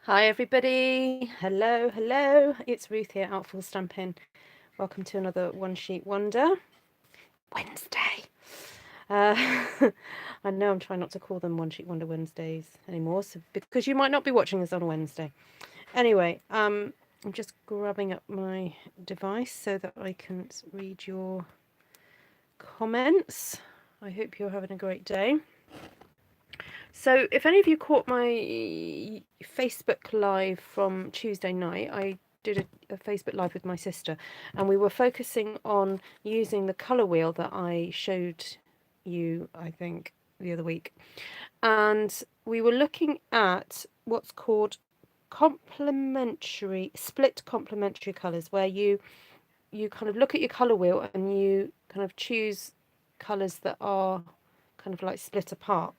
Hi everybody, hello, it's Ruth here, Artful Stampin. Welcome to another One Sheet Wonder Wednesday. I know I'm trying not to call them One Sheet Wonder Wednesdays anymore, because you might not be watching this on a Wednesday. Anyway, I'm just grabbing up my device so that I can read your comments. I hope you're having a great day. So if any of you caught my Facebook Live from Tuesday night, I did a Facebook Live with my sister, and we were focusing on using the colour wheel that I showed you, I think, the other week. And we were looking at what's called split complementary colours, where you kind of look at your colour wheel and you kind of choose colours that are kind of like split apart.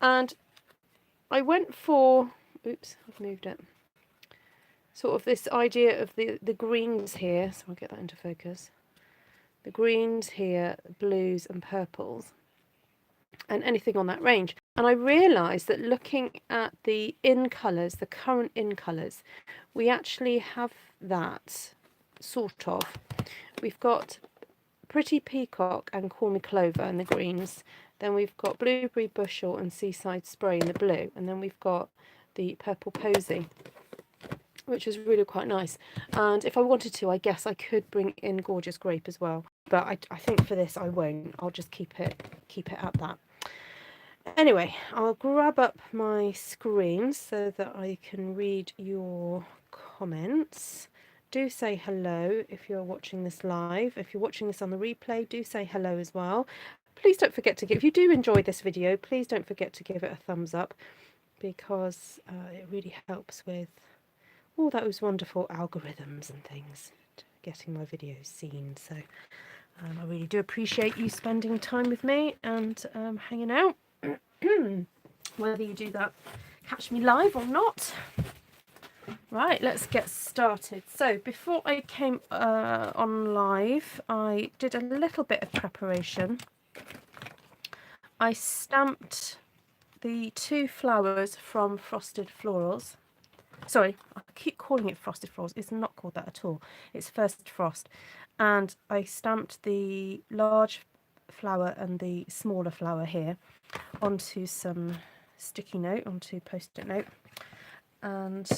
And I went for, oops, I've moved it, sort of this idea of the greens here, so I'll get that into focus. The greens here, blues and purples, and anything on that range. And I realised that looking at the in colours, the current in colours, we actually have that, sort of. We've got Pretty Peacock and Call Me Clover in the greens. Then we've got Blueberry Bushel and Seaside Spray in the blue. And then we've got the Purple Posy, which is really quite nice. And if I wanted to, I guess I could bring in Gorgeous Grape as well. But I think for this I won't. I'll just keep it at that. Anyway, I'll grab up my screen so that I can read your comments. Do say hello if you're watching this live. If you're watching this on the replay, do say hello as well. Please don't forget to if you do enjoy this video, please don't forget to give it a thumbs up, because it really helps with all those wonderful algorithms and things, getting my videos seen. So I really do appreciate you spending time with me and hanging out, whether you do that, catch me live or not. Right, let's get started. So before I came on live, I did a little bit of preparation. I stamped the 2 flowers from Frosted Florals. Sorry, I keep calling it Frosted Florals. It's not called that at all. It's First Frost. And I stamped the large flower and the smaller flower here onto some sticky note, onto post-it note. And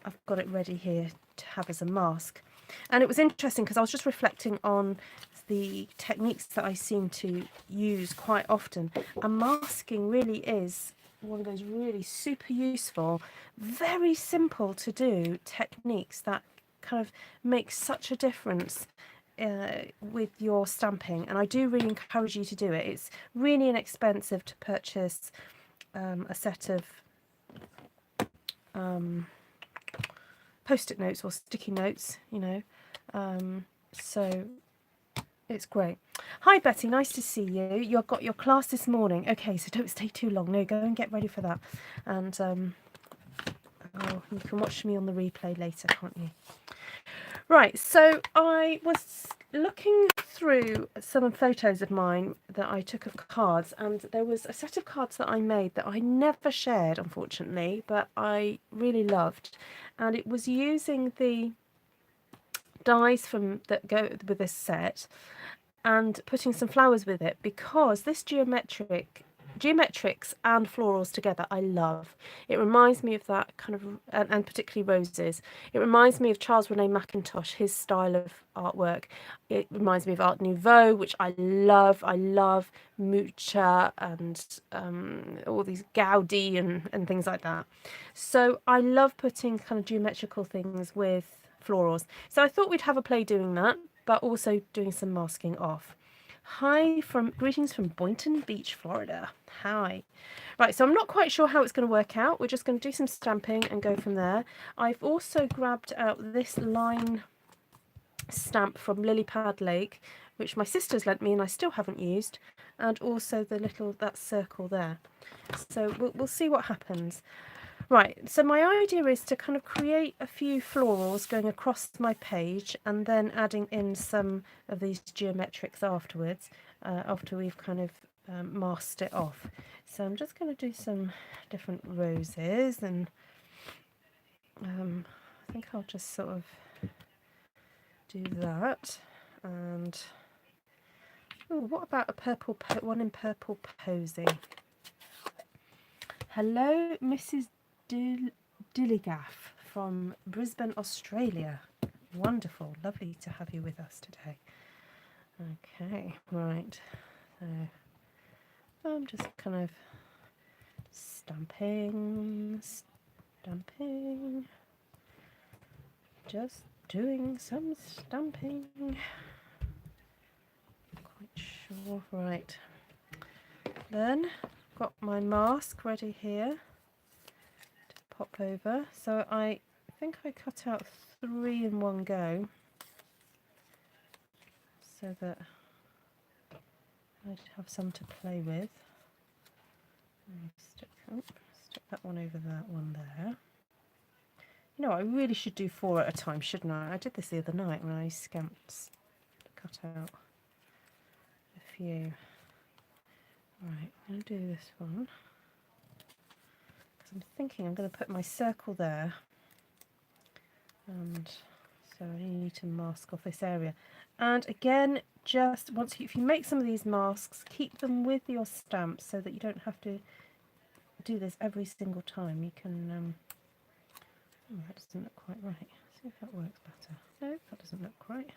I've got it ready here to have as a mask. And it was interesting because I was just reflecting on the techniques that I seem to use quite often, and masking really is one of those really super useful, very simple to do techniques that kind of make such a difference with your stamping. And I do really encourage you to do it. It's really inexpensive to purchase a set of post-it notes or sticky notes, you know, so it's great. Hi Betty, nice to see you. You've got your class this morning. Okay, so don't stay too long. No, go and get ready for that. And oh, you can watch me on the replay later, can't you? Right, so I was looking through some photos of mine that I took of cards, and there was a set of cards that I made that I never shared, unfortunately, but I really loved. And it was using the dies from that go with this set and putting some flowers with it, because this geometrics and florals together I love. It reminds me of that kind of, and particularly roses, it reminds me of Charles René Mackintosh, his style of artwork. It reminds me of Art Nouveau, which I love. I love Mucha and all these Gaudi and things like that. So I love putting kind of geometrical things with florals. So I thought we'd have a play doing that, but also doing some masking off. Hi, greetings from Boynton Beach, Florida. Hi. Right, so I'm not quite sure how it's going to work out. We're just going to do some stamping and go from there. I've also grabbed out this line stamp from Lily Pad Lake, which my sister's lent me and I still haven't used, and also that circle there. So we'll see what happens. Right, so my idea is to kind of create a few florals going across my page and then adding in some of these geometrics afterwards, after we've kind of masked it off. So I'm just going to do some different roses and I think I'll just sort of do that. And oh, what about a purple one in purple Posy? Hello, Mrs. Dilligaff from Brisbane, Australia. Wonderful, lovely to have you with us today. Okay, right. So I'm just kind of stamping, just doing some stamping. Quite sure, right. Then got my mask ready here to pop over. So I think I cut out 3 in one go so that I'd have some to play with. Stick that one over that one there. You know, I really should do 4 at a time, shouldn't I? I did this the other night when I cut out a few. Right, I'm going to do this one. Because I'm thinking I'm going to put my circle there. And so I need to mask off this area. And again, just if you make some of these masks, keep them with your stamps so that you don't have to do this every single time. You can oh, that doesn't look quite right. See if that works better. No, that doesn't look right.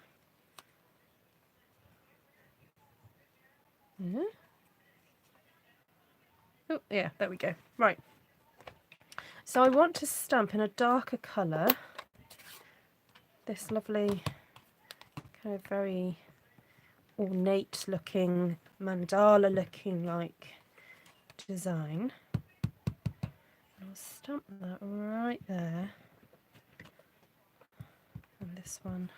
Yeah. Oh, yeah, there we go. Right. So I want to stamp in a darker colour this lovely kind of very ornate looking, mandala looking like design. And I'll stamp that right there. And this one,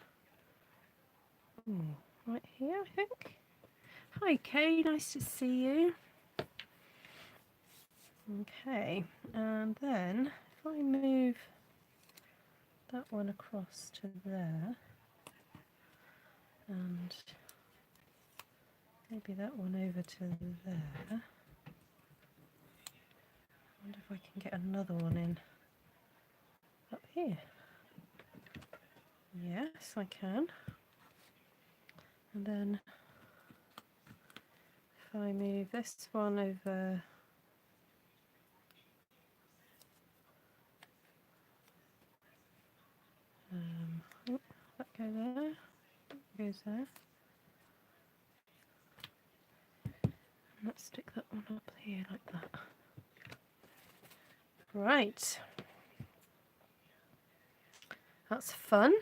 ooh, right here, I think. Hi Kay, nice to see you. Okay, and then if I move that one across to there, and maybe that one over to there. I wonder if I can get another one in up here. Yes, I can. And then if I move this one over oh, that go there, that goes there. And let's stick that one up here like that. Right. That's fun.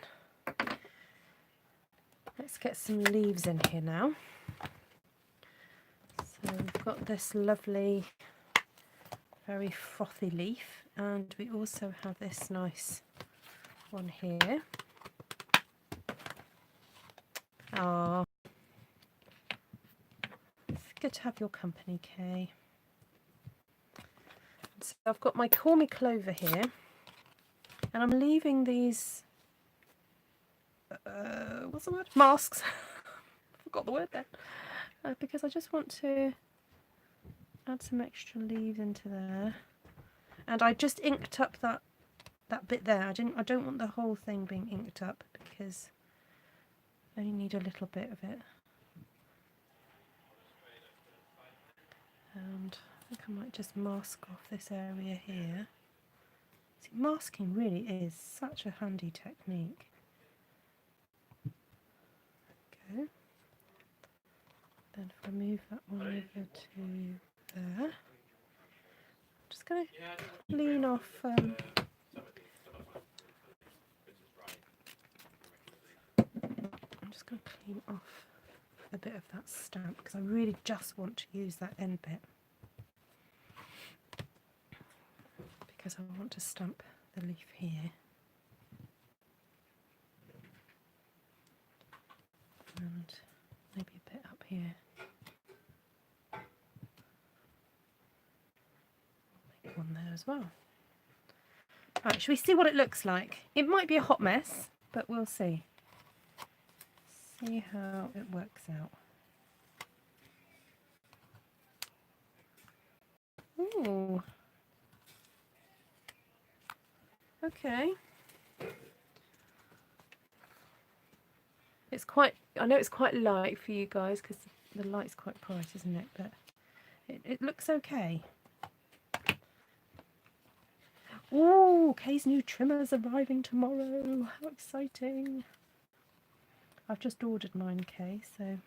Let's get some leaves in here now. So we've got this lovely, very frothy leaf, and we also have this nice one here. Ah, it's good to have your company, Kay. So I've got my Call Me Clover here, and I'm leaving these, what's the word? Masks. Forgot the word there. Because I just want to add some extra leaves into there. And I just inked up that bit there. I don't want the whole thing being inked up because I only need a little bit of it. And I think I might just mask off this area here. See, masking really is such a handy technique. Go. Then if I move that one over to there, I'm just going to clean off. I'm just going to clean off a bit of that stamp because I really just want to use that end bit because I want to stamp the leaf here. And maybe a bit up here. Make one there as well. Right, shall we see what it looks like? It might be a hot mess, but we'll see. See how it works out. Ooh. Okay. It's quite, I know it's quite light for you guys because the light's quite bright, isn't it? But it looks okay. Ooh, Kay's new trimmer's arriving tomorrow. How exciting. I've just ordered mine, Kay, so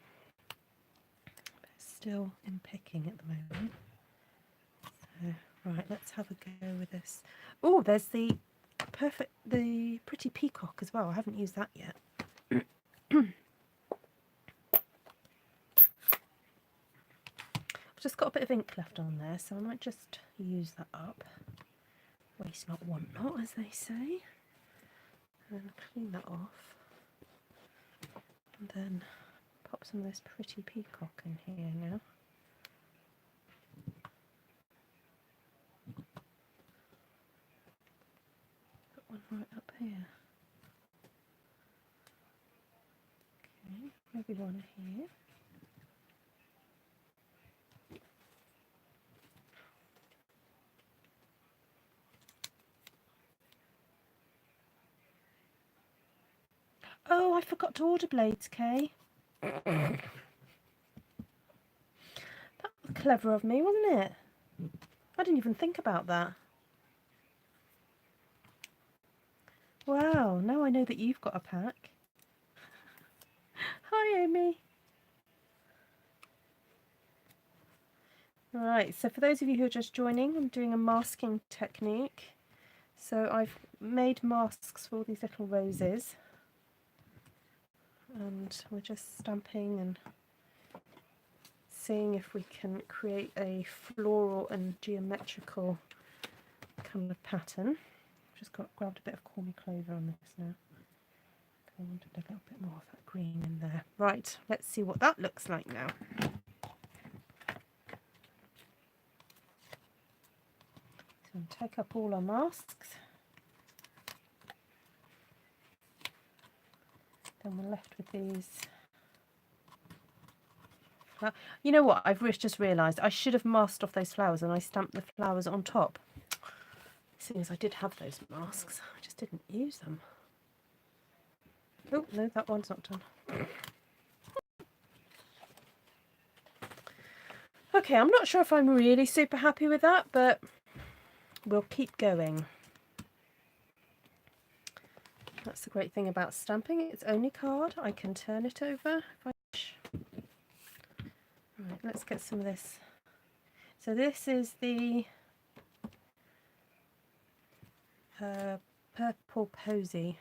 it's still in picking at the moment. So, right, let's have a go with this. Oh, there's the pretty peacock as well. I haven't used that yet. I've just got a bit of ink left on there, so I might just use that up. Waste not, want not, as they say. And clean that off. And then pop some of this pretty peacock in here now. Put one right up here. Okay, maybe one here. Oh, I forgot to order blades, Kay. That was clever of me, wasn't it? I didn't even think about that. Wow, now I know that you've got a pack. Hi, Amy. Right, so for those of you who are just joining, I'm doing a masking technique. So I've made masks for all these little roses. And we're just stamping and seeing if we can create a floral and geometrical kind of pattern. Just grabbed a bit of Call Me Clover on this now. I wanted a little bit more of that green in there. Right, let's see what that looks like now. So we'll take up all our masks. Then we're left with these. You know what? I've just realised I should have masked off those flowers and I stamped the flowers on top. Seeing as I did have those masks, I just didn't use them. Oh, no, that one's not done. Okay, I'm not sure if I'm really super happy with that, but we'll keep going. That's the great thing about stamping. It's only card. I can turn it over if I wish. Right, let's get some of this. So this is the purple Posy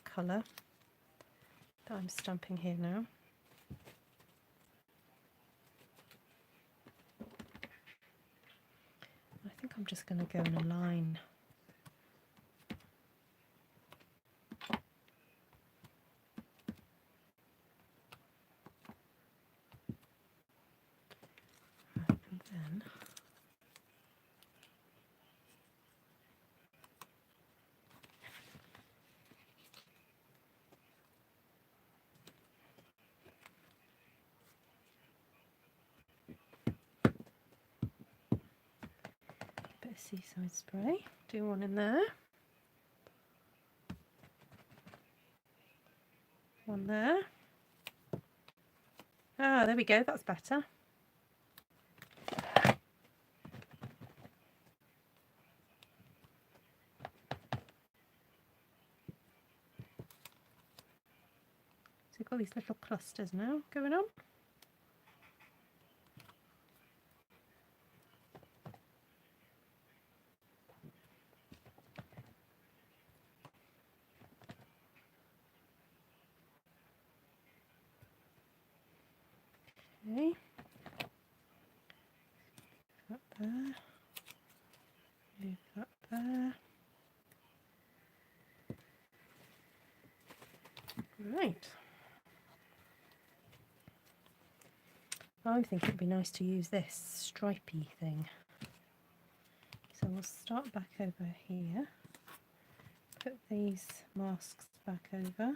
colour that I'm stamping here now. I think I'm just going to go in a line. And then a bit of Seaside spray. Do one in there. One there. Ah, there we go. That's better. So you've got these little clusters now going on. Okay. That there. Move that there. Right. I think it'd be nice to use this stripy thing. So we'll start back over here. Put these masks back over.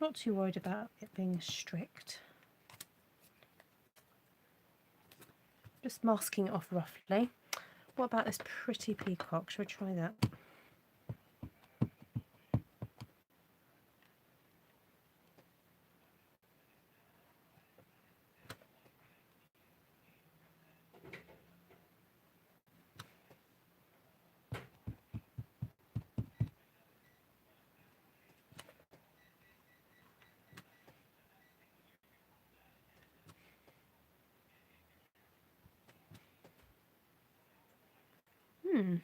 Not too worried about it being strict. Just masking it off roughly. What about this pretty peacock? Shall we try that? Now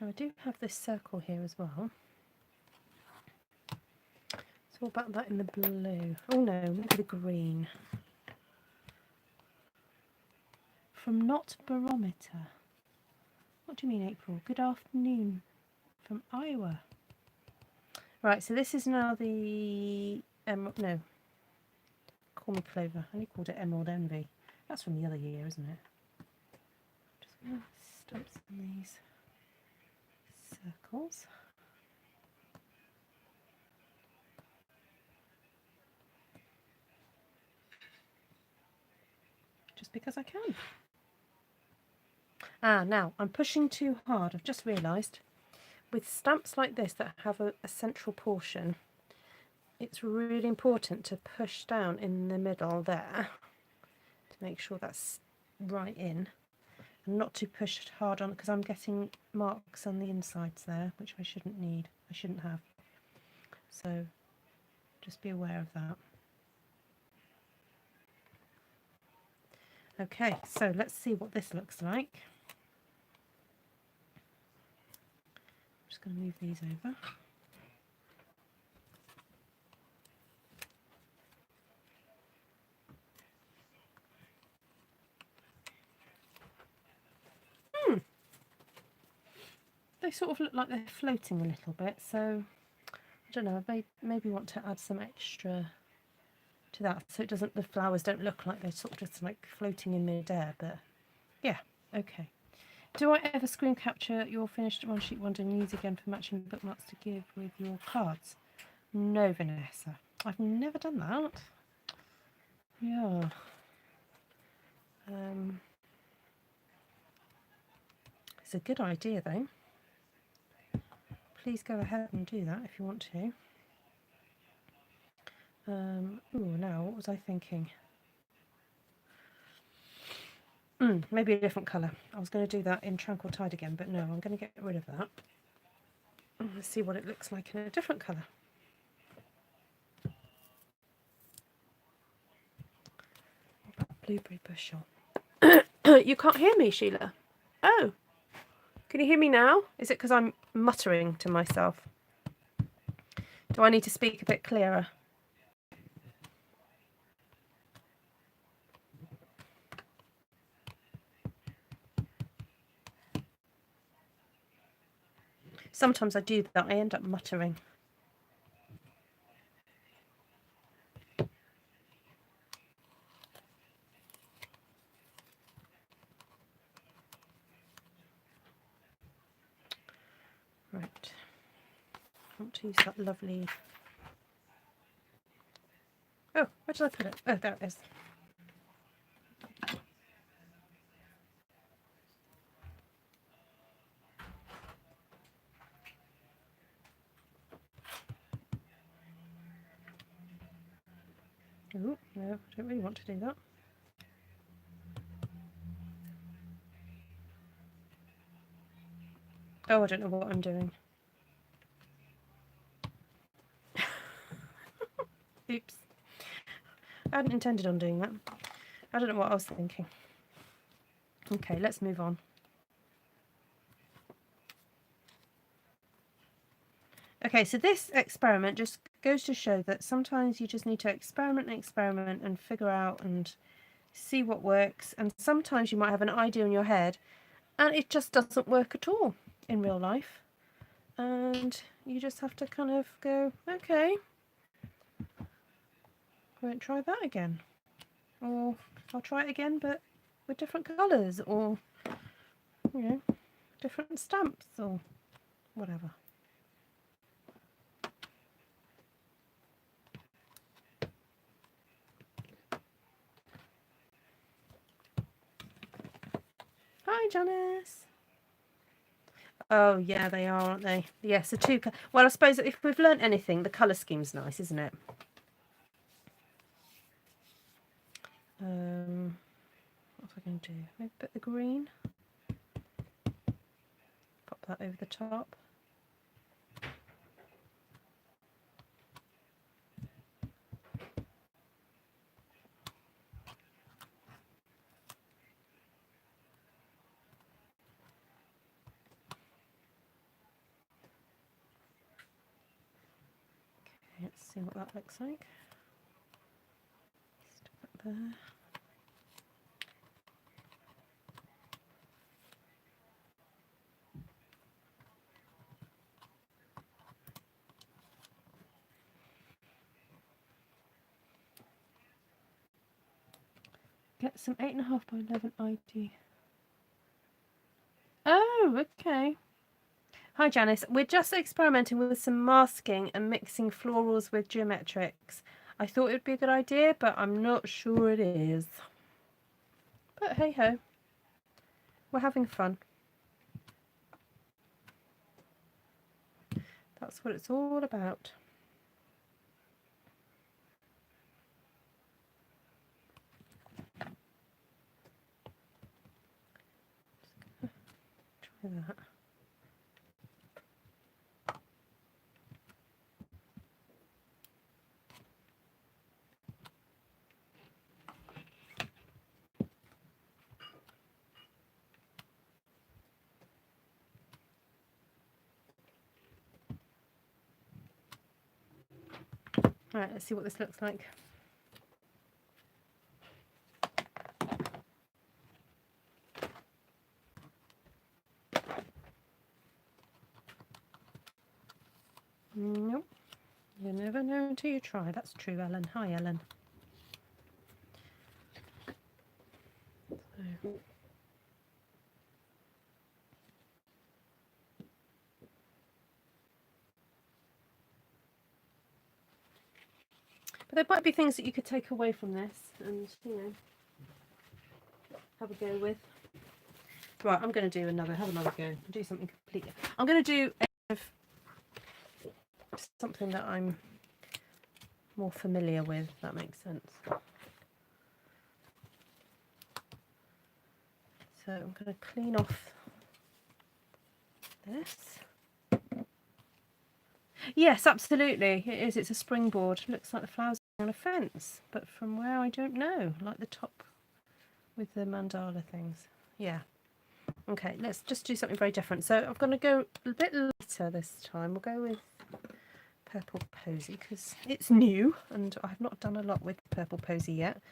I do have this circle here as well. So what about that in the blue? Oh no, maybe the green. From Not Barometer. What do you mean, April? Good afternoon from Iowa. Right, so this is now the no, call me Clover. I only called it Emerald Envy. That's from the other year, isn't it? Just gonna stamp some of these circles. Just because I can. Ah, now I'm pushing too hard. I've just realised. With stamps like this that have a central portion, it's really important to push down in the middle there to make sure that's right in, and not to push hard on, because I'm getting marks on the insides there, which I shouldn't have. So just be aware of that. Okay, so let's see what this looks like. I'm just going to move these over. They sort of look like they're floating a little bit, so I don't know, I maybe want to add some extra to that so it doesn't, the flowers don't look like they're sort of just like floating in mid-air, but yeah, okay. Do I ever screen capture your finished one sheet wonder and use again for matching bookmarks to give with your cards? No, Vanessa, I've never done that. Yeah. It's a good idea though. Please go ahead and do that if you want to. Now what was I thinking? Maybe a different colour. I was going to do that in Tranquil Tide again, but no, I'm going to get rid of that. Let's see what it looks like in a different colour. Blueberry Bushel. You can't hear me, Sheila? Oh, can you hear me now? Is it because I'm muttering to myself? Do I need to speak a bit clearer? Sometimes I do that. I end up muttering. Right. I want to use that lovely... Oh, where did I put it? Oh, there it is. Oh, no, I don't really want to do that. Oh, I don't know what I'm doing. Oops. I hadn't intended on doing that. I don't know what I was thinking. Okay, let's move on. Okay, so this experiment just goes to show that sometimes you just need to experiment and figure out and see what works. And sometimes you might have an idea in your head and it just doesn't work at all in real life. And you just have to kind of go, okay, I won't try that again. Or I'll try it again, but with different colours, or, you know, different stamps or whatever. Hi, Janice. Oh, yeah, they are, aren't they? Yes, the two. Well, I suppose if we've learnt anything, the colour scheme's nice, isn't it? What was I going to do? Maybe put the green. Pop that over the top. see what that looks like. Stick that there. Get some 8.5 by 11 ID. Oh, okay. Hi Janice, we're just experimenting with some masking and mixing florals with geometrics. I thought it would be a good idea, but I'm not sure it is. But hey ho, we're having fun. That's what it's all about. Try that. Alright, let's see what this looks like. Nope. You never know until you try. That's true, Ellen. Hi, Ellen. So. But there might be things that you could take away from this and, you know, have a go with. Right, I'm going to do have another go. Do something completely. I'm going to do something that I'm more familiar with, if that makes sense. So I'm going to clean off this. Yes, absolutely. It is. It's a springboard. It looks like the flowers are on a fence, but from where I don't know, like the top with the mandala things. Yeah. Okay, let's just do something very different. So I'm going to go a bit lighter this time. We'll go with Purple Posy because it's new and I've not done a lot with Purple Posy yet.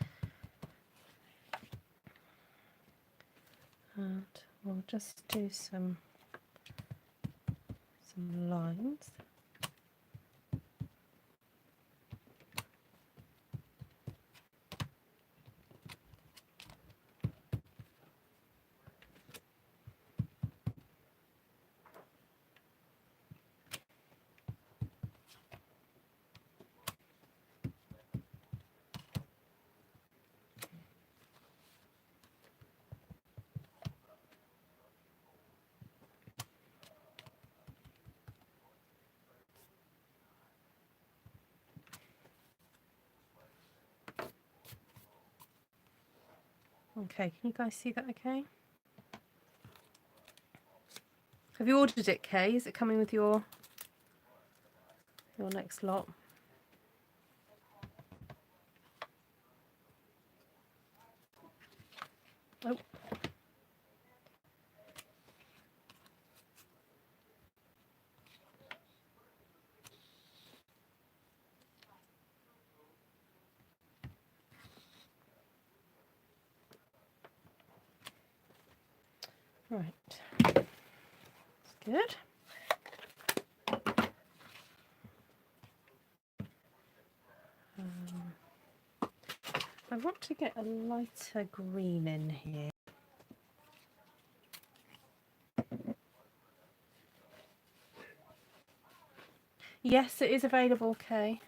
And we'll just do some lines. Okay, can you guys see that okay? Have you ordered it, Kay? Is it coming with your next lot? Oh. Right. That's good. I want to get a lighter green in here. Yes, it is available, Kay.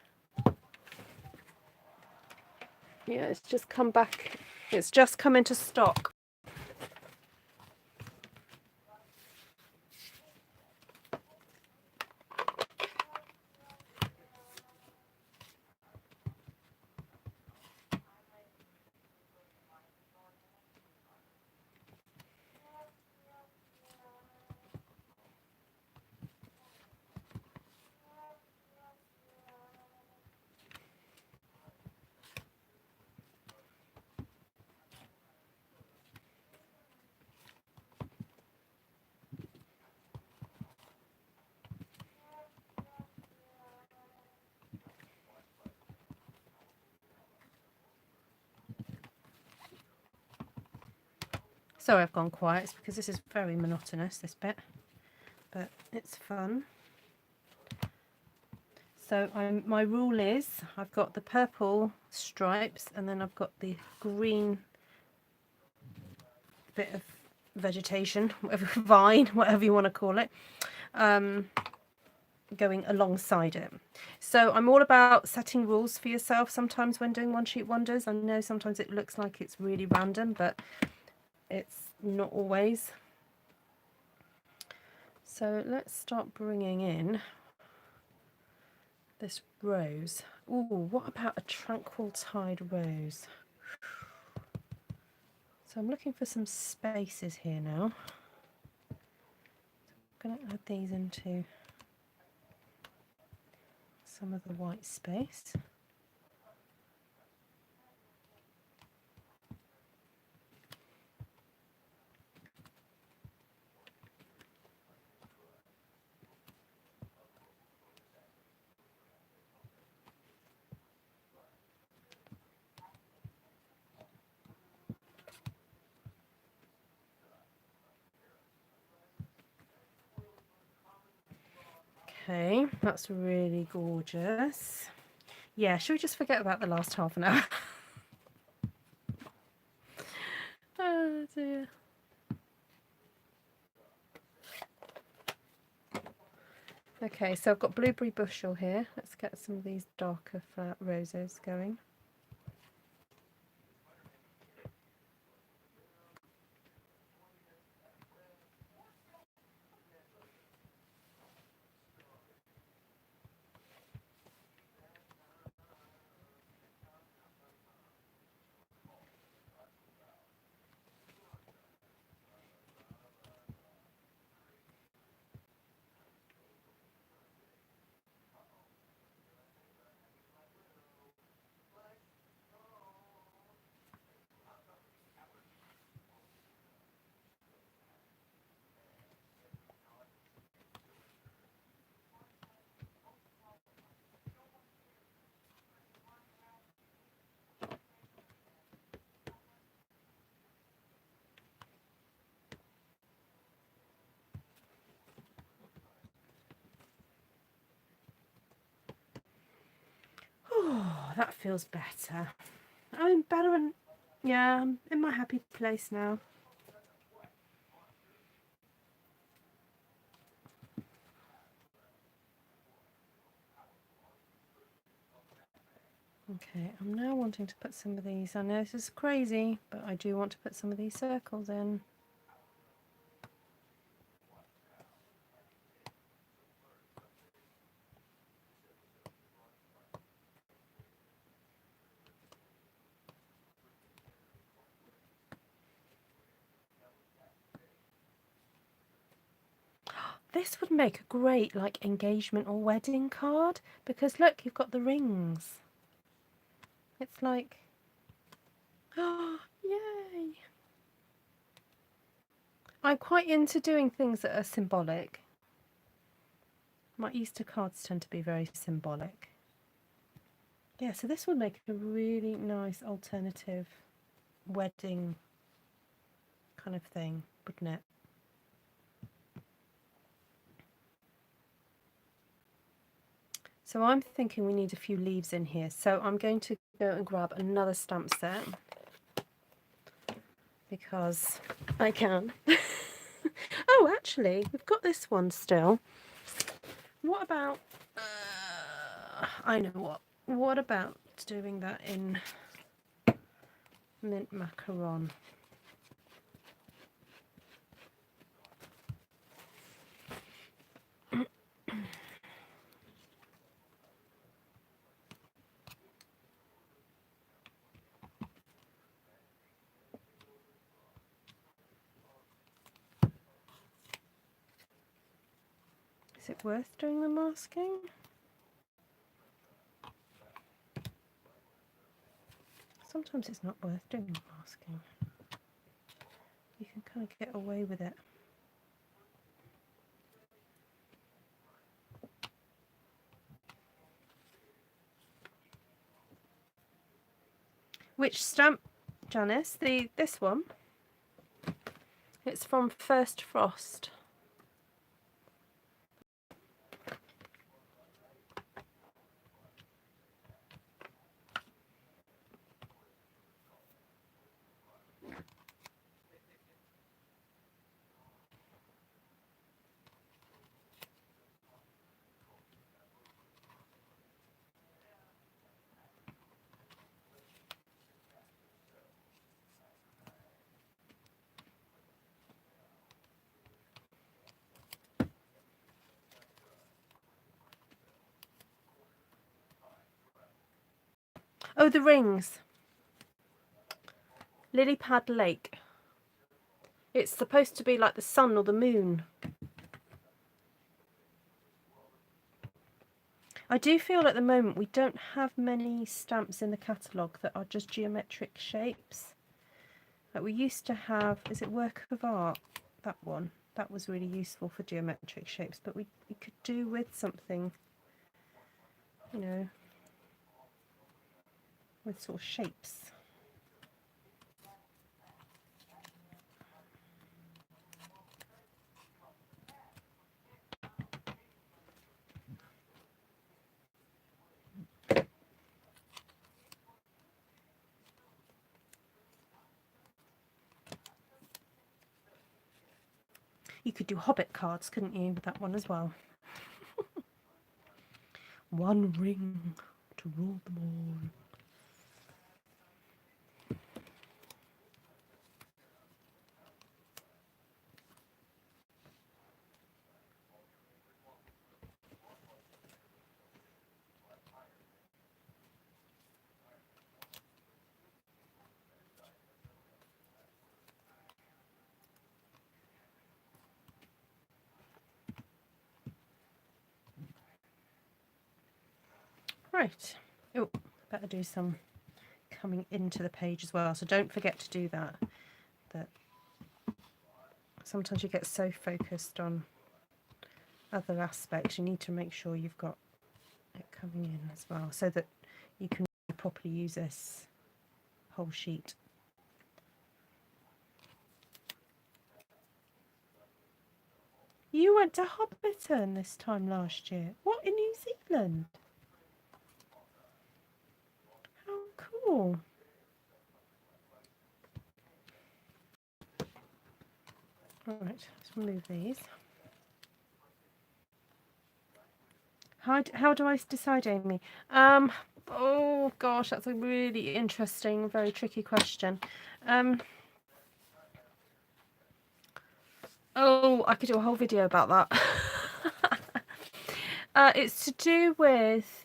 Yeah, it's just come back. It's just come into stock. Sorry I've gone quiet, it's because this is very monotonous, this bit, but it's fun. So my rule is I've got the purple stripes and then I've got the green bit of vegetation, whatever, vine, whatever you want to call it, going alongside it. So I'm all about setting rules for yourself sometimes when doing one sheet wonders. I know sometimes it looks like it's really random, but it's not always. So let's start bringing in this rose. Ooh, what about a tranquil tide rose? So I'm looking for some spaces here now. I'm going to add these into some of the white space. Okay, that's really gorgeous. Yeah, should we just forget about the last half an hour? Oh dear. Okay, so I've got blueberry bushel here. Let's get some of these darker flat roses going. Oh, that feels better. I'm better and yeah, I'm in my happy place now. Okay, I'm now wanting to put some of these, I know this is crazy, but I do want to put some of these circles in. This would make a great like engagement or wedding card because look, you've got the rings. It's like, oh, yay. I'm quite into doing things that are symbolic. My Easter cards tend to be very symbolic. Yeah, so this would make a really nice alternative wedding kind of thing, wouldn't it? So I'm thinking we need a few leaves in here. So I'm going to go and grab another stamp set because I can. Oh, actually, we've got this one still. What about, I know what. What about doing that in mint macaron? Is it worth doing the masking? Sometimes it's not worth doing the masking. You can kind of get away with it. Which stamp, Janice? This one? it's from First Frost. Oh, the rings. Lily Pad Lake. It's supposed to be like the sun or the moon. I do feel at the moment we don't have many stamps in the catalogue that are just geometric shapes. Like we used to have, is it Work of Art? That one. That was really useful for geometric shapes, but we could do with something, you know, with sort of shapes. You could do Hobbit cards, couldn't you, with that one as well? One ring to rule them all. Right. Oh, better do some coming into the page as well. So don't forget to do that. That sometimes you get so focused on other aspects, you need to make sure you've got it coming in as well, so that you can properly use this whole sheet. You went to Hobbiton this time last year. What, in New Zealand? How cool. All right, let's remove these. How do I decide, Amy? Oh gosh, that's a really interesting, very tricky question. Oh, I could do a whole video about that. It's to do with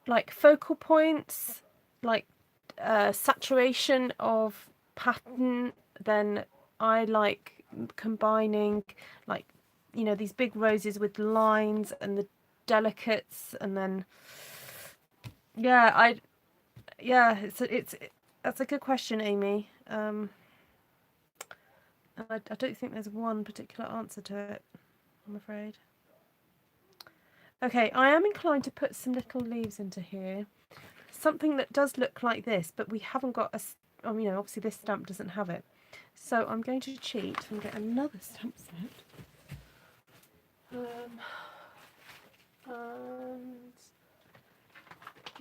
like focal points, like saturation of pattern. Then I like combining, like, you know, these big roses with lines and the delicates, and then yeah, that's a good question, Amy. I don't think there's one particular answer to it, I'm afraid. Okay, I am inclined to put some little leaves into here. Something that does look like this, but we haven't got a, you know, obviously this stamp doesn't have it. So I'm going to cheat and get another stamp set. And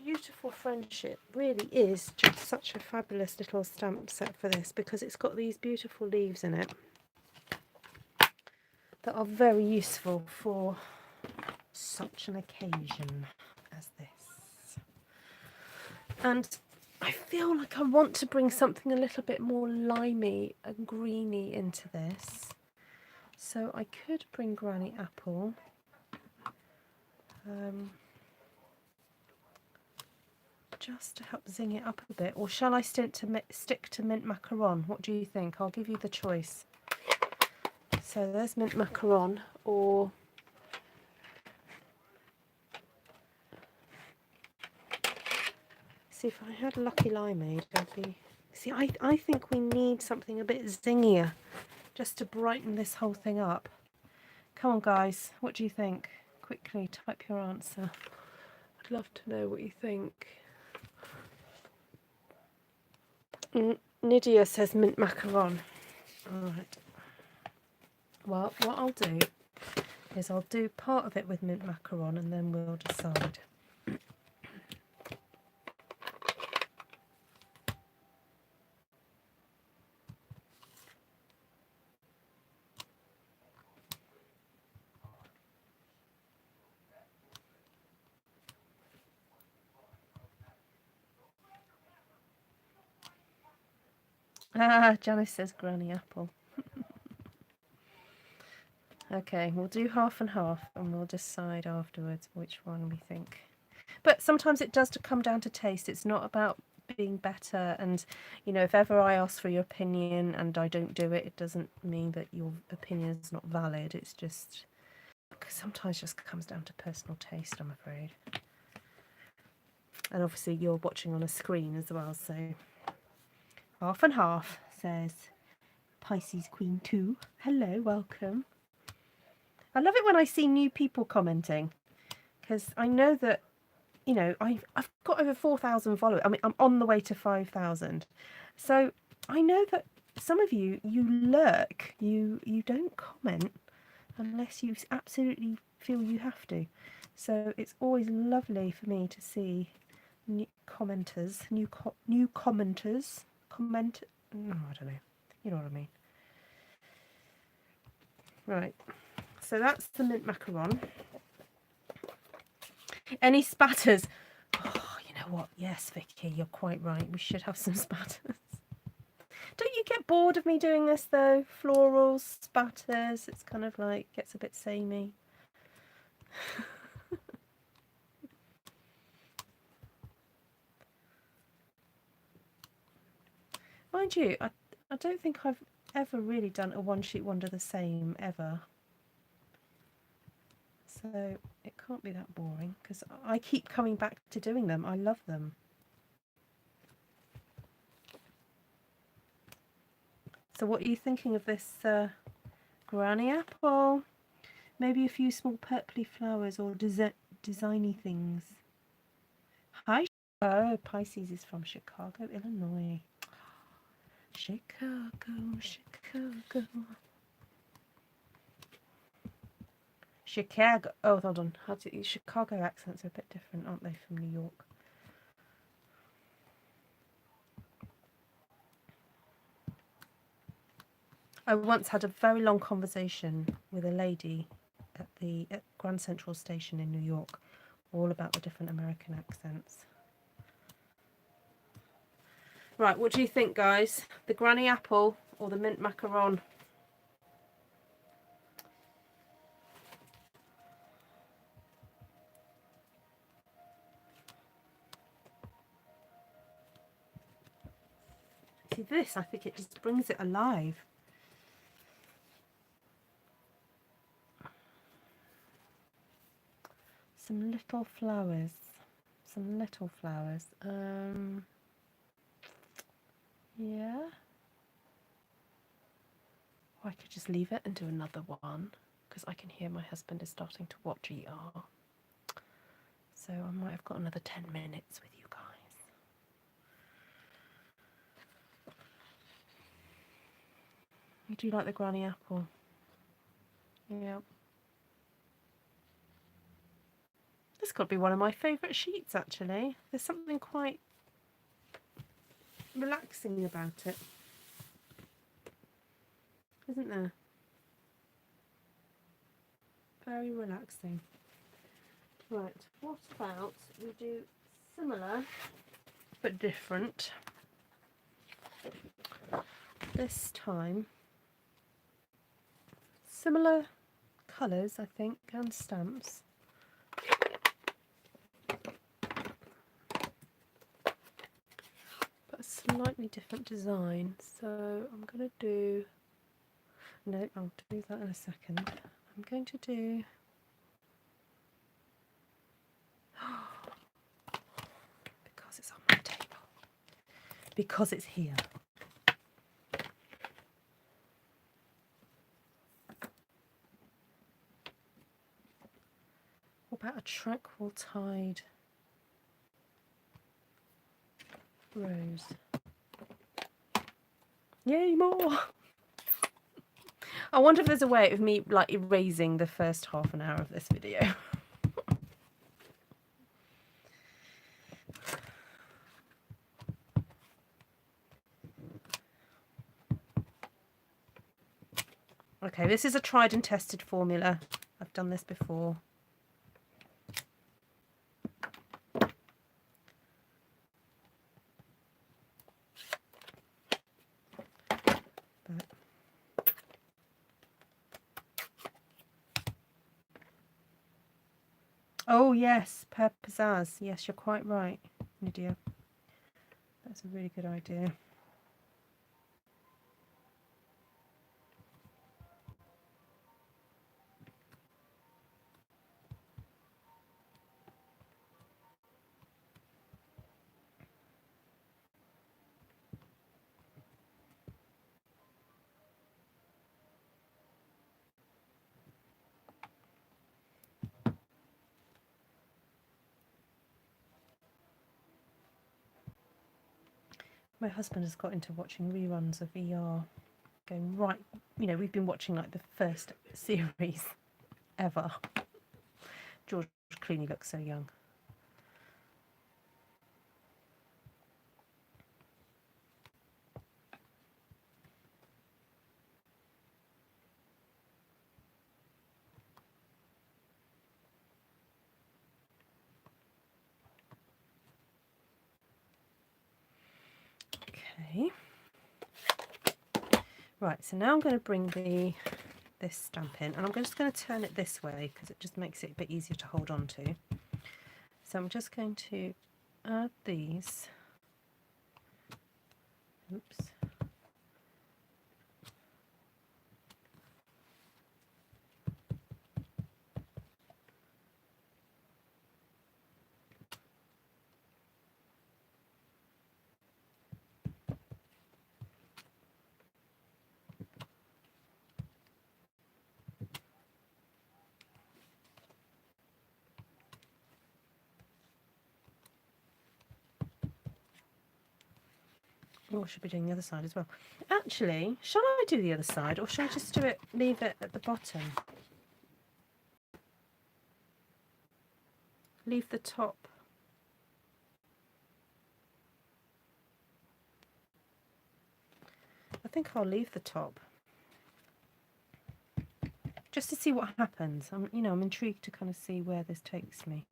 Beautiful Friendship really is just such a fabulous little stamp set for this, because it's got these beautiful leaves in it that are very useful for such an occasion as this. And I feel like I want to bring something a little bit more limey and greeny into this. So I could bring Granny Apple. Just to help zing it up a bit. Or shall I stick to Mint Macaron? What do you think? I'll give you the choice. So there's Mint Macaron, or see, if I had Lucky Limeade, I'd be... See, I think we need something a bit zingier just to brighten this whole thing up. Come on, guys. What do you think? Quickly, type your answer. I'd love to know what you think. Nydia says Mint Macaron. Alright. Well, what I'll do is I'll do part of it with mint macaron and then we'll decide. Ah, Janice says granny apple. Okay, we'll do half and half and we'll decide afterwards which one we think. But sometimes it does come down to taste. It's not about being better. And, you know, if ever I ask for your opinion and I don't do it, it doesn't mean that your opinion is not valid. It's just, sometimes just comes down to personal taste, I'm afraid. And obviously you're watching on a screen as well, so half and half, says Pisces Queen 2. Hello, welcome. I love it when I see new people commenting, because I know that, you know, I've got over 4,000 followers. I mean, I'm on the way to 5,000. So I know that some of you, you lurk, you don't comment unless you absolutely feel you have to. So it's always lovely for me to see new commenters, no, I don't know, you know what I mean. Right, so that's the mint macaron. Any spatters? Oh, you know what? Yes, Vicky, you're quite right. We should have some spatters. Don't you get bored of me doing this though? Florals, spatters. It's kind of like gets a bit samey. Mind you, I don't think I've ever really done a one-sheet wonder the same ever. So it can't be that boring because I keep coming back to doing them. I love them. So what are you thinking of this granny apple? Maybe a few small purpley flowers or designy things. Hi. Oh, Pisces is from Chicago, Illinois. Chicago, Chicago. Chicago. Oh, hold on. Chicago accents are a bit different, aren't they, from New York? I once had a very long conversation with a lady at Grand Central Station in New York, all about the different American accents. Right, what do you think, guys? The granny apple or the mint macaron? See this, I think it just brings it alive. Some little flowers. Some little flowers. Yeah. Or I could just leave it and do another one, because I can hear my husband is starting to watch ER. So I might have got another 10 minutes with you guys. You do like the granny apple? Yeah. This got to be one of my favourite sheets, actually. There's something quite relaxing about it, isn't there? Very relaxing. Right, what about we do similar but different this time? Similar colours, I think, and stamps. But a slightly different design. So I'm going to do... No, I'll do that in a second. I'm going to do... because it's on my table. Because it's here. What about a tranquil tide rose? Yay, more! I wonder if there's a way of me like erasing the first half an hour of this video. Okay, this is a tried and tested formula. I've done this before. Oh yes, per pizzazz. Yes, you're quite right, Nydia. That's a really good idea. My husband has got into watching reruns of ER, going right, you know, we've been watching like the first series ever. George Clooney looks so young. Okay. Right, so now I'm going to bring this stamp in, and I'm just going to turn it this way because it just makes it a bit easier to hold on to. So I'm just going to add these. Oops. Oh, I should be doing the other side as well. Actually, shall I do the other side, or shall I just do it, leave it at the bottom? Leave the top. I think I'll leave the top. Just to see what happens. I'm intrigued to kind of see where this takes me.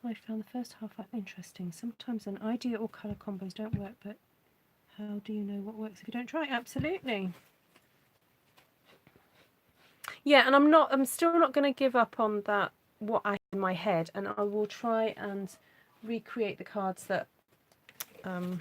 I found the first half interesting. Sometimes an idea or colour combos don't work, but how do you know what works if you don't try? Absolutely. Yeah, and I'm still not going to give up on that, what I have in my head, and I will try and recreate the cards that kind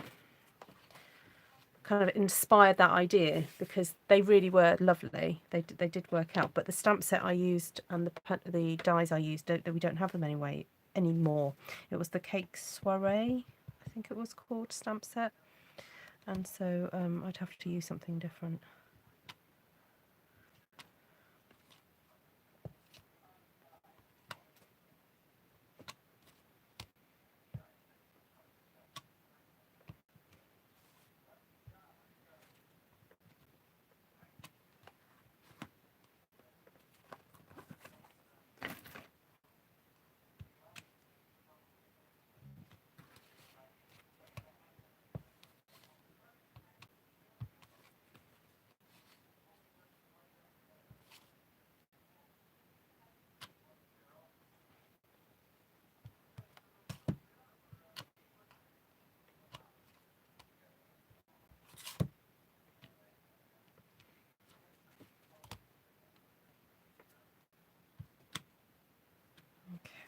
of inspired that idea, because they really were lovely. They did work out, but the stamp set I used and the dies I used, we don't have them anymore. It was the Cake Soiree, I think it was called, stamp set, and so I'd have to use something different.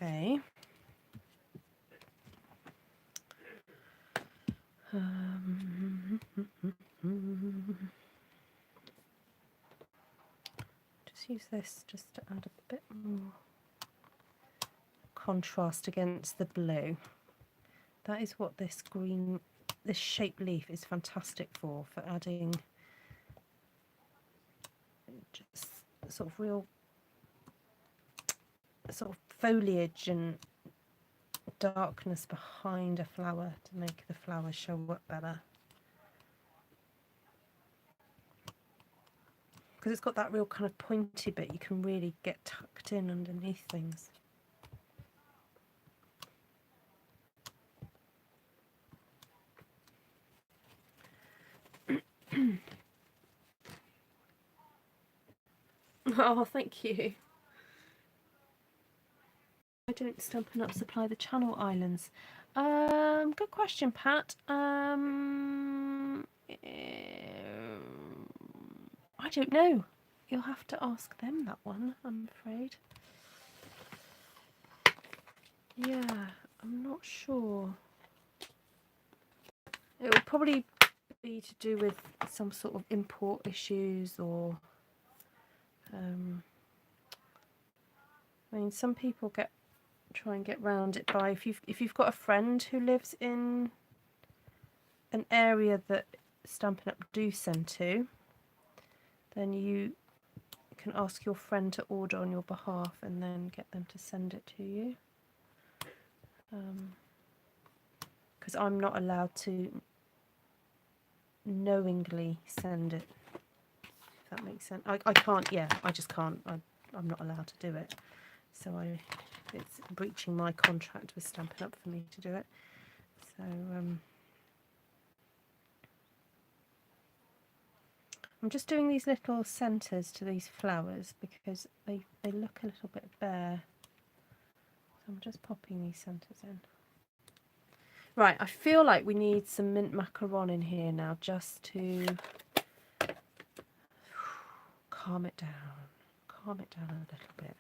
Okay. Just use this just to add a bit more contrast against the blue. That is what this green, this shaped leaf is fantastic for adding just sort of real sort of foliage and darkness behind a flower to make the flower show up better. Because it's got that real kind of pointy bit, you can really get tucked in underneath things. Oh, thank you. Why don't Stampin' Up supply the Channel Islands? Good question, Pat. I don't know. You'll have to ask them that one, I'm afraid. Yeah, I'm not sure. It will probably be to do with some sort of import issues, or I mean, some people try and get round it by if you've got a friend who lives in an area that Stampin' Up do send to, then you can ask your friend to order on your behalf and then get them to send it to you. Because I'm not allowed to knowingly send it, if that makes sense. I can't, yeah, I just can't. I'm not allowed to do it. So it's breaching my contract with Stampin' Up for me to do it. So I'm just doing these little centres to these flowers because they look a little bit bare. So I'm just popping these centres in. Right, I feel like we need some mint macaron in here now, just to calm it down a little bit.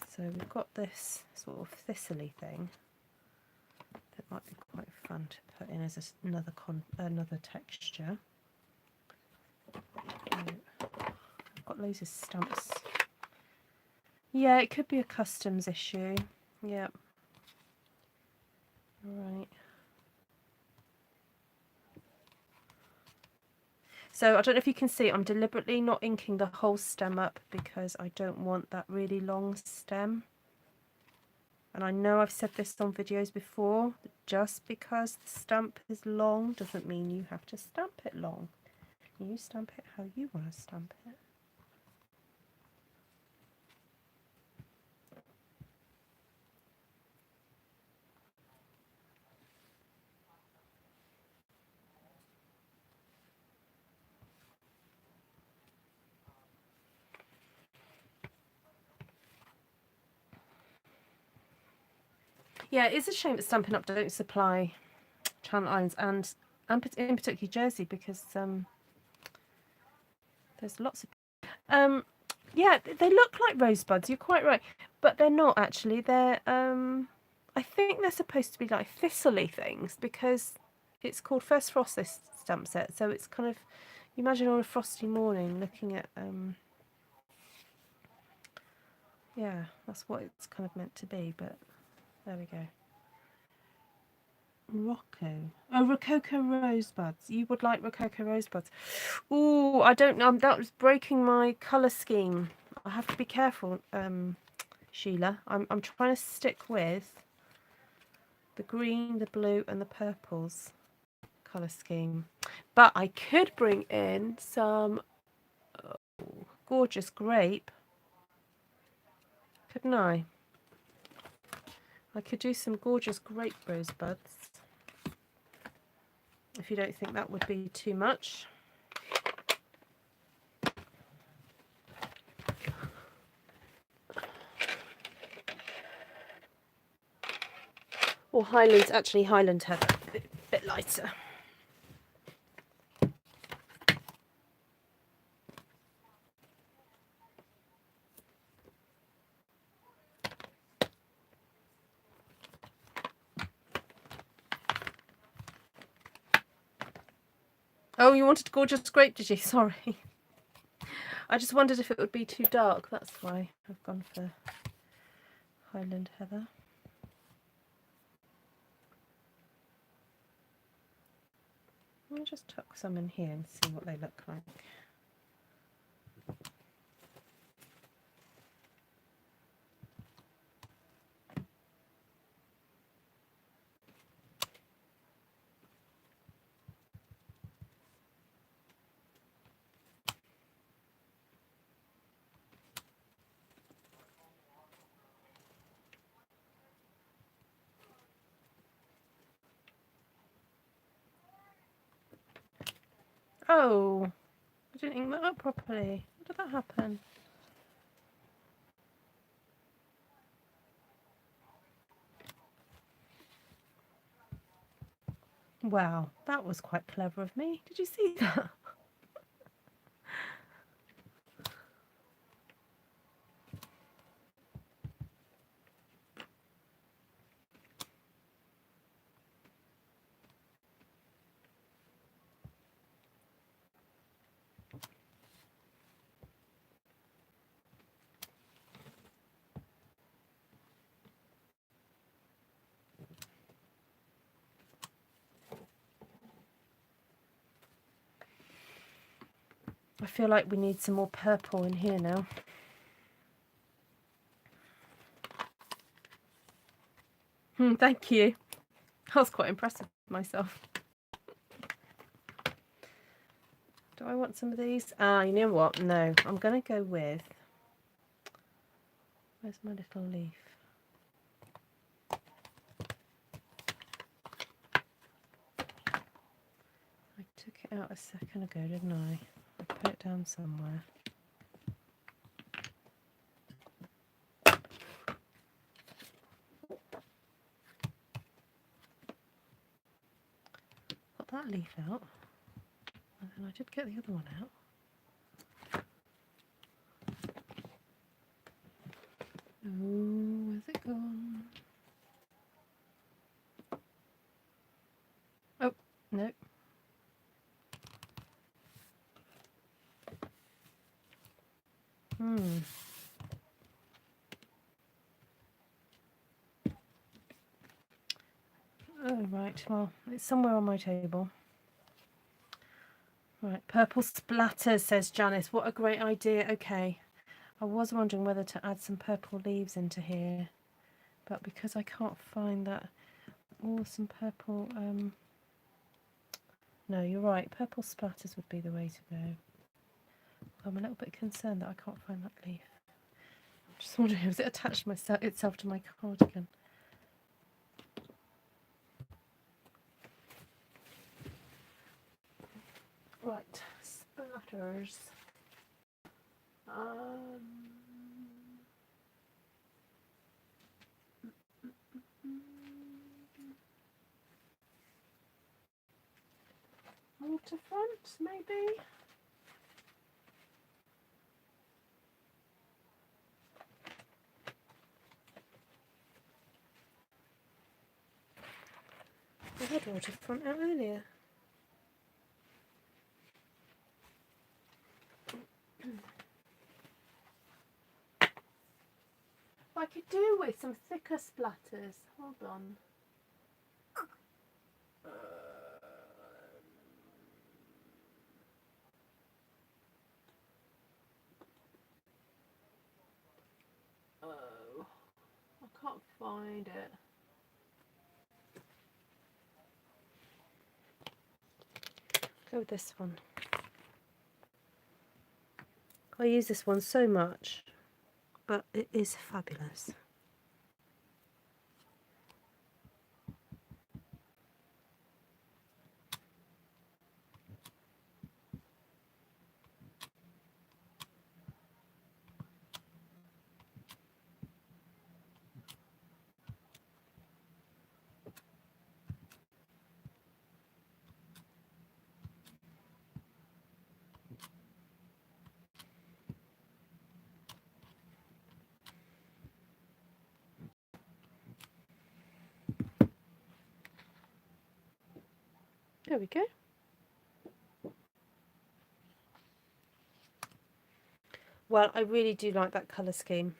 So we've got this sort of thistly thing that might be quite fun to put in as another texture. I've got loads of stamps. Yeah, it could be a customs issue. Yep. Right. So I don't know if you can see, I'm deliberately not inking the whole stem up because I don't want that really long stem. And I know I've said this on videos before, that just because the stamp is long doesn't mean you have to stamp it long. You stamp it how you want to stamp it. Yeah, it's a shame that Stampin' Up don't supply Channel Islands and in particular Jersey, because there's lots of yeah, they look like rosebuds, you're quite right, but they're not actually. They're I think they're supposed to be like thistly things, because it's called First Frost, this stamp set, so it's kind of, you imagine on a frosty morning looking at yeah, that's what it's kind of meant to be, but there we go. Rococo rosebuds. You would like Rococo rosebuds. Ooh, I don't know. That was breaking my colour scheme. I have to be careful, Sheila. I'm trying to stick with the green, the blue, and the purples colour scheme. But I could bring in some gorgeous grape, couldn't I? I could do some gorgeous grape rosebuds, if you don't think that would be too much. Or Highlands, actually Highland had a bit lighter. Oh, you wanted gorgeous grape, did you? Sorry. I just wondered if it would be too dark. That's why I've gone for Highland Heather. I'll just tuck some in here and see what they look like. Oh, I didn't ink that up properly. How did that happen? Wow, that was quite clever of me. Did you see that? I feel like we need some more purple in here now. Thank you. I was quite impressed with myself. Do I want some of these? Ah, you know what? No, I'm going to go with... Where's my little leaf? I took it out a second ago, didn't I? I put it down somewhere. Got that leaf out. And then I did get the other one out. Oh, where's it gone? Oh, no. Oh, right. Well, it's somewhere on my table. Right. Purple splatters, says Janice. What a great idea. Okay. I was wondering whether to add some purple leaves into here. But because I can't find that awesome purple... No, you're right. Purple splatters would be the way to go. I'm a little bit concerned that I can't find that leaf. I'm just wondering, was it attached itself to my cardigan? Right, splatters. Waterfront, maybe? I had Waterfront out earlier. I could do with some thicker splatters. Hold on. Oh, I can't find it. Go with this one. I use this one so much, but it is fabulous. There we go. Well, I really do like that colour scheme.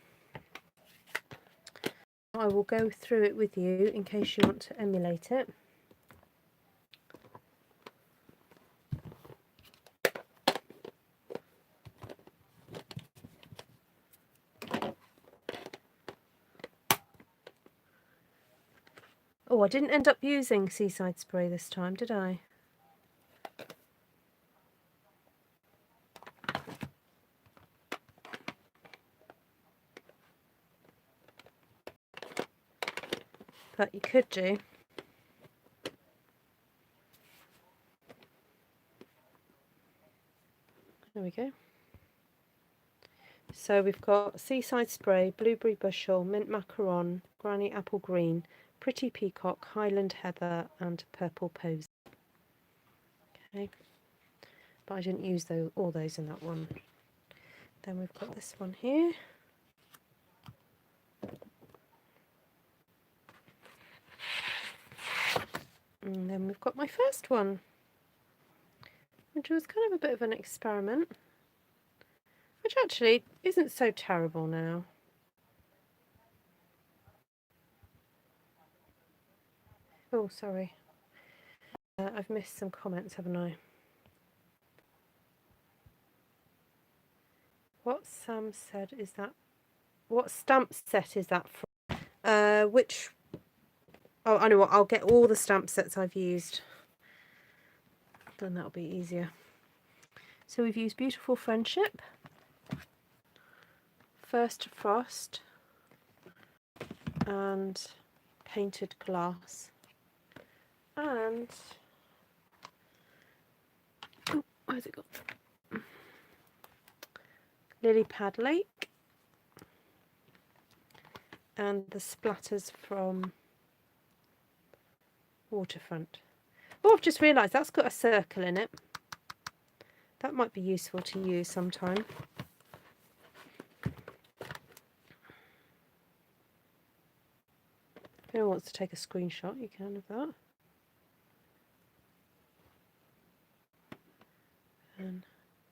I will go through it with you in case you want to emulate it. Oh, I didn't end up using Seaside spray this time, did I? But you could do. There we go. So we've got Seaside Spray, Blueberry Bushel, Mint Macaron, Granny Apple Green, Pretty Peacock, Highland Heather and Purple Posy. Okay, but I didn't use all those in that one. Then we've got this one here. And then we've got my first one, which was kind of a bit of an experiment, which actually isn't so terrible now. Oh, sorry. I've missed some comments, haven't I? What Sam said is that... What stamp set is that from? Which... Oh, I know what. I'll get all the stamp sets I've used. Then that'll be easier. So we've used Beautiful Friendship, First Frost, and Painted Glass. And... Oh, where's it gone? Lily Pad Lake. And the splatters from Waterfront. Oh, I've just realised that's got a circle in it. That might be useful to use sometime. If anyone wants to take a screenshot, you can of that. And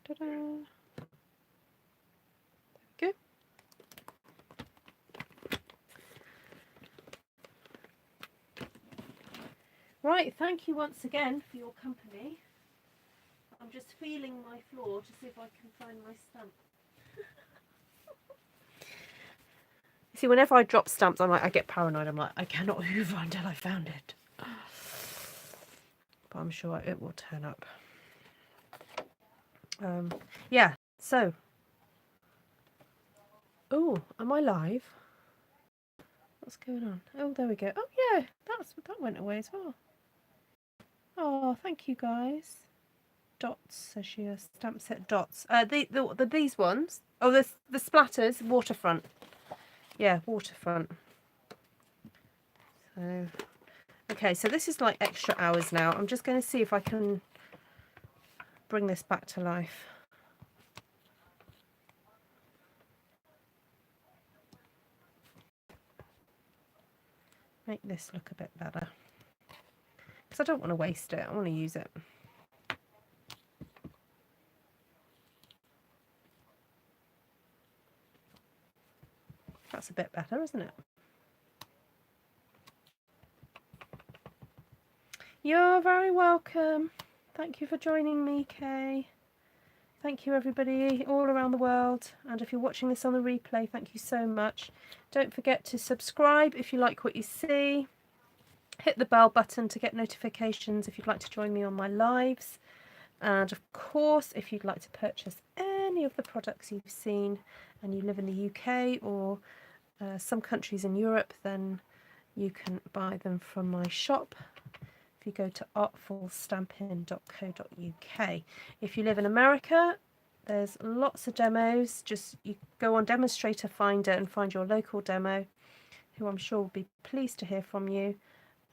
ta-da! There we go. Right, thank you once again for your company. I'm just feeling my floor to see if I can find my stamp. See, whenever I drop stamps, I get paranoid. I'm like, I cannot hoover until I found it. But I'm sure it will turn up. Yeah, so. Oh, am I live? What's going on? Oh, there we go. Oh, yeah, that went away as well. Oh, thank you, guys. Dots, says she, stamp set dots. These ones. Oh, the splatters, Waterfront. Yeah, Waterfront. So, okay, so this is like extra hours now. I'm just going to see if I can bring this back to life. Make this look a bit better. Because I don't want to waste it. I want to use it. That's a bit better, isn't it? You're very welcome. Thank you for joining me, Kay. Thank you, everybody all around the world. And if you're watching this on the replay, thank you so much. Don't forget to subscribe if you like what you see. Hit the bell button to get notifications if you'd like to join me on my lives. And of course, if you'd like to purchase any of the products you've seen and you live in the UK or some countries in Europe, then you can buy them from my shop. If you go to artfulstampin.co.uk. If you live in America, there's lots of demos. Just you go on Demonstrator Finder and find your local demo, who I'm sure will be pleased to hear from you,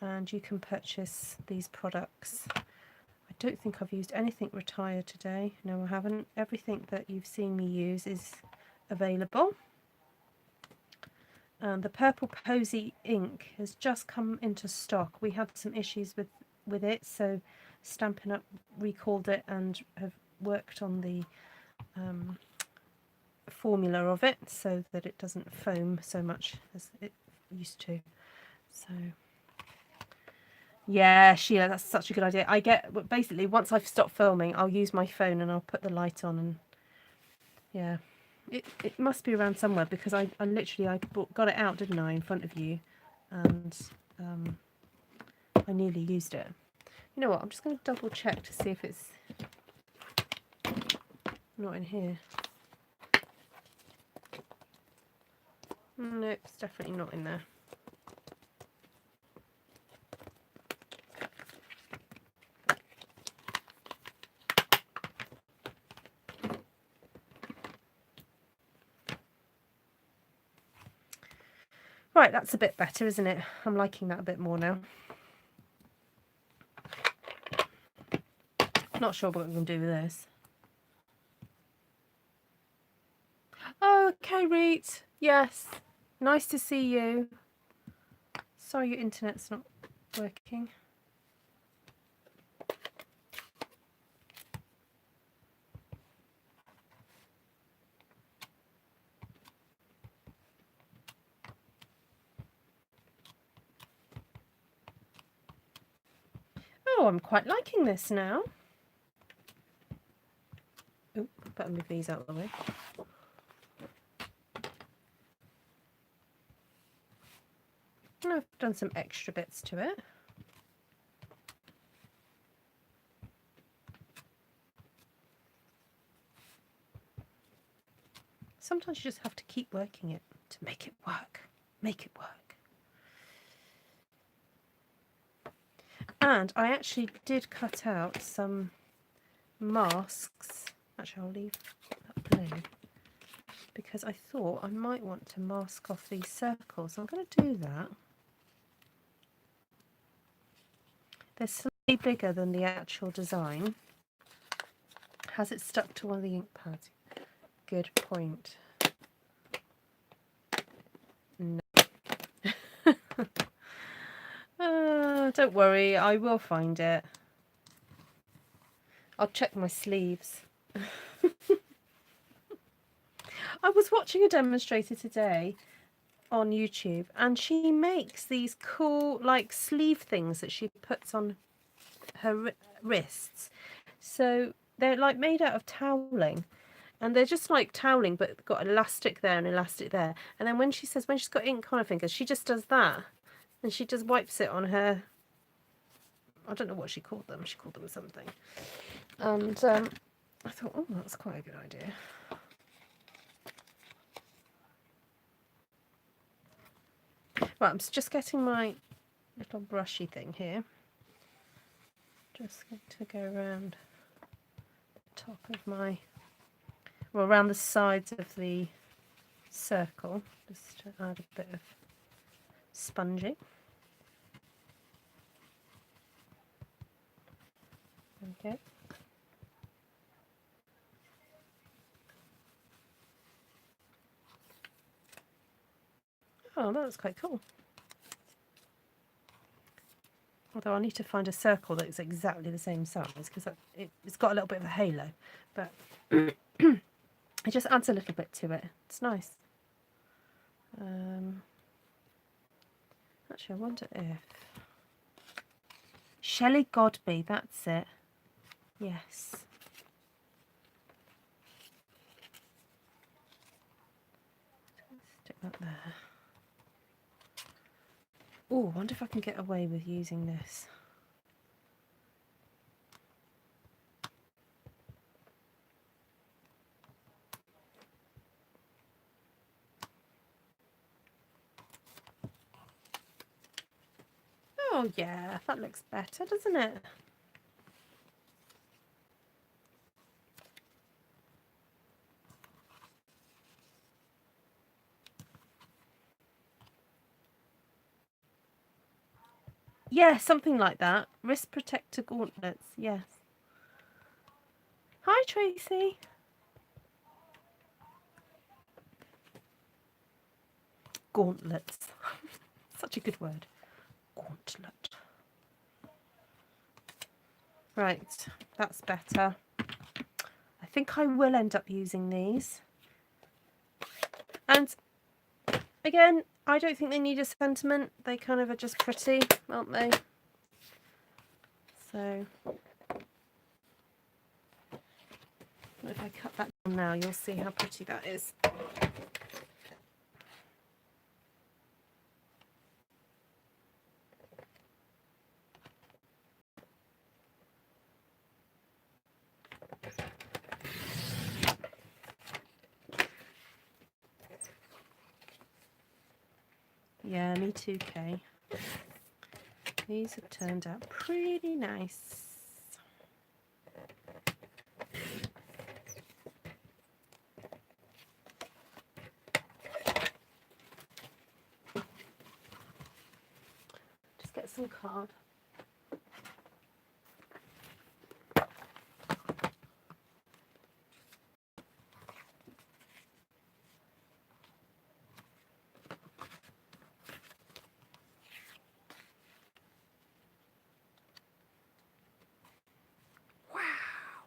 and you can purchase these products. I don't think I've used anything retired today. No, I haven't. Everything that you've seen me use is available. And the Purple Posy ink has just come into stock. We had some issues with it, so Stampin' Up recalled it and have worked on the formula of it so that it doesn't foam so much as it used to. So yeah, Sheila, that's such a good idea. I get, basically, once I've stopped filming, I'll use my phone and I'll put the light on, and yeah, it must be around somewhere, because I literally got it out, didn't I, in front of you, and I nearly used it. You know what, I'm just going to double check to see if it's not in here. No, it's definitely not in there. Right, that's a bit better, isn't it? I'm liking that a bit more now. Not sure what we're going to do with this. Oh, okay, Reet. Yes. Nice to see you. Sorry your internet's not working. Oh, I'm quite liking this now. Oh, better move these out of the way. I've done some extra bits to it. Sometimes you just have to keep working it to make it work. Make it work. And I actually did cut out some masks. Actually, I'll leave that blue, because I thought I might want to mask off these circles. I'm going to do that. They're slightly bigger than the actual design. Has it stuck to one of the ink pads? Good point. No. Don't worry, I will find it. I'll check my sleeves. I was watching a demonstrator today on YouTube, and she makes these cool like sleeve things that she puts on her wrists. So they're like made out of toweling, and they're just like toweling but got elastic there and elastic there. And then when she says when she's got ink on her fingers, she just does that, and she just wipes it on her, I don't know what she called them, she called them something. And I thought, oh, that's quite a good idea. Right, I'm just getting my little brushy thing here. Just going to go around the top of my, well, around the sides of the circle, just to add a bit of sponging. Okay. Oh, that was quite cool. Although I need to find a circle that's exactly the same size, because it's got a little bit of a halo, but it just adds a little bit to it. It's nice. Actually, I wonder if... Shelley Godby, that's it. Yes. Stick that there. Oh, I wonder if I can get away with using this. Oh yeah, that looks better, doesn't it? Yeah, something like that. Wrist protector gauntlets, yes. Hi, Tracy. Gauntlets. Such a good word. Gauntlet. Right, that's better. I think I will end up using these. And again, I don't think they need a sentiment. They kind of are just pretty, aren't they? So if I cut that down now, you'll see how pretty that is. Yeah, me too, Kay. These have turned out pretty nice. Just get some card.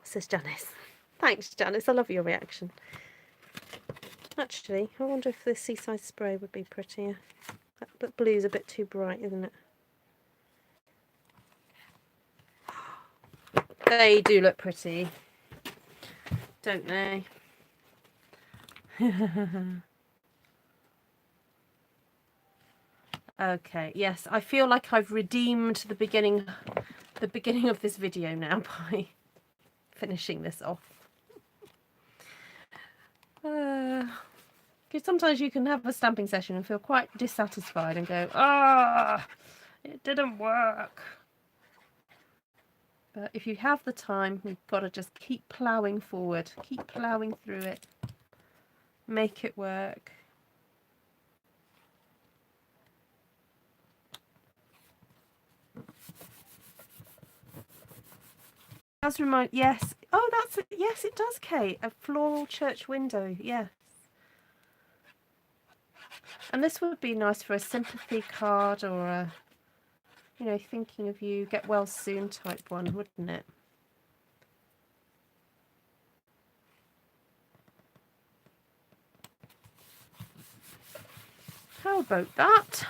Says Janice. Thanks, Janice. I love your reaction. Actually, I wonder if the Seaside spray would be prettier. That blue's a bit too bright, isn't it? They do look pretty, don't they? Okay, yes, I feel like I've redeemed the beginning of this video now by finishing this off. Because sometimes you can have a stamping session and feel quite dissatisfied and go, it didn't work. But if you have the time, you've got to just keep ploughing forward, keep ploughing through it, make it work. Does remind, yes. Oh, that's, yes, it does, Kate. A floral church window, yes. And this would be nice for a sympathy card or a, you know, thinking of you, get well soon type one, wouldn't it? How about that?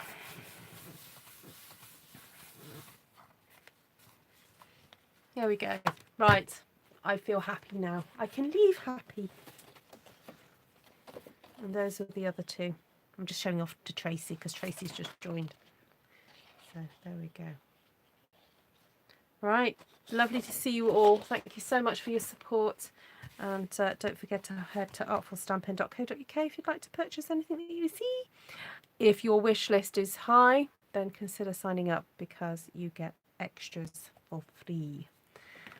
There we go. Right, I feel happy now. I can leave happy. And those are the other two. I'm just showing off to Tracy because Tracy's just joined. So there we go. Right, lovely to see you all. Thank you so much for your support. And don't forget to head to artfulstampin.co.uk if you'd like to purchase anything that you see. If your wish list is high, then consider signing up because you get extras for free.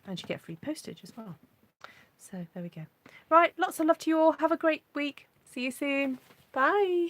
And you get free postage as well. So there we go. Right, lots of love to you all. Have a great week. See you soon. Bye.